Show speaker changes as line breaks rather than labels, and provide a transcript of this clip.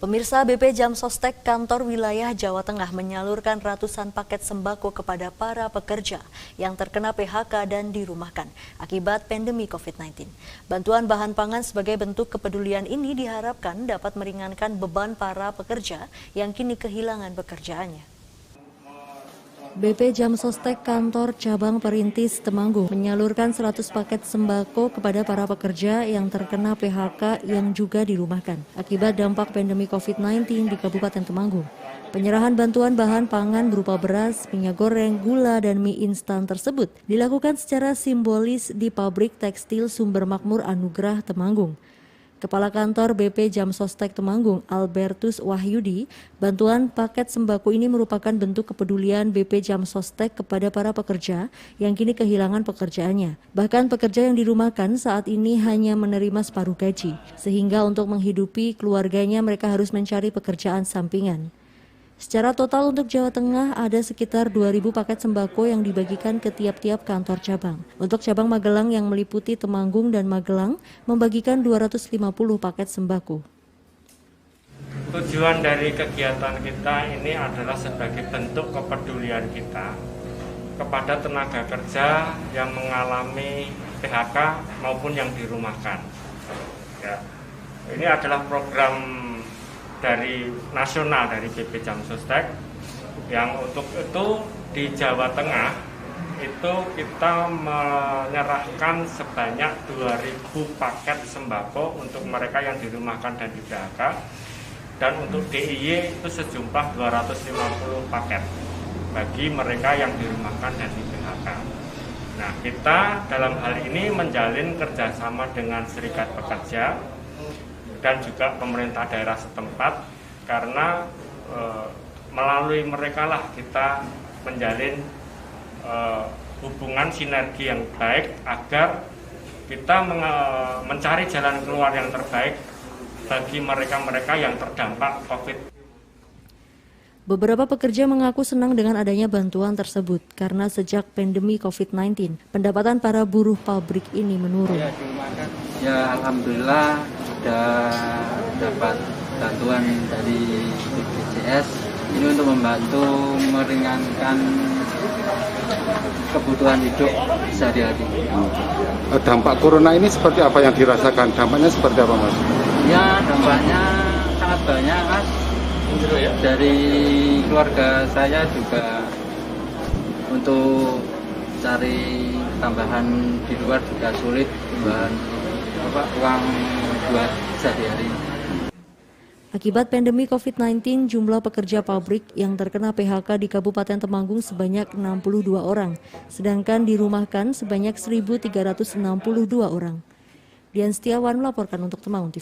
Pemirsa, BP Jam Sostek Kantor Wilayah Jawa Tengah menyalurkan ratusan paket sembako kepada para pekerja yang terkena PHK dan dirumahkan akibat pandemi COVID-19. Bantuan bahan pangan sebagai bentuk kepedulian ini diharapkan dapat meringankan beban para pekerja yang kini kehilangan pekerjaannya. BP Jam Sostek Kantor Cabang Perintis Temanggung menyalurkan 100 paket sembako kepada para pekerja yang terkena PHK yang juga dirumahkan akibat dampak pandemi COVID-19 di Kabupaten Temanggung. Penyerahan bantuan bahan pangan berupa beras, minyak goreng, gula, dan mie instan tersebut dilakukan secara simbolis di pabrik tekstil Sumber Makmur Anugrah Temanggung. Kepala Kantor BP Jam Sostek Temanggung, Albertus Wahyudi, bantuan paket sembako ini merupakan bentuk kepedulian BP Jam Sostek kepada para pekerja yang kini kehilangan pekerjaannya. Bahkan pekerja yang dirumahkan saat ini hanya menerima separuh gaji, sehingga untuk menghidupi keluarganya mereka harus mencari pekerjaan sampingan. Secara total untuk Jawa Tengah ada sekitar 2.000 paket sembako yang dibagikan ke tiap-tiap kantor cabang. Untuk cabang Magelang yang meliputi Temanggung dan Magelang membagikan 250 paket sembako.
Tujuan dari kegiatan kita ini adalah sebagai bentuk kepedulian kita kepada tenaga kerja yang mengalami PHK maupun yang dirumahkan. Ya, ini adalah program dari nasional dari BP Jam Sostek yang untuk itu di Jawa Tengah itu kita menyerahkan sebanyak 2.000 paket sembako untuk mereka yang dirumahkan dan di PHK, dan untuk DIY itu sejumlah 250 paket bagi mereka yang dirumahkan dan di PHK. Nah, kita dalam hal ini menjalin kerjasama dengan Serikat Pekerja dan juga pemerintah daerah setempat, karena melalui mereka lah kita menjalin hubungan sinergi yang baik agar kita mencari jalan keluar yang terbaik bagi mereka-mereka yang terdampak COVID.
Beberapa pekerja mengaku senang dengan adanya bantuan tersebut karena sejak pandemi COVID-19, pendapatan para buruh pabrik ini menurun.
Ya, alhamdulillah sudah dapat bantuan dari BPJS ini untuk membantu meringankan kebutuhan hidup sehari-hari.
Dampak corona ini seperti apa yang dirasakan? Dampaknya seperti apa, Mas?
Ya, dampaknya sangat banyak, Mas. Dari keluarga saya juga untuk cari tambahan di luar juga sulit, uang buat sehari-hari.
Akibat pandemi COVID-19, jumlah pekerja pabrik yang terkena PHK di Kabupaten Temanggung sebanyak 62 orang, sedangkan dirumahkan sebanyak 1.362 orang. Dian Setiawan melaporkan untuk Temanggung TV.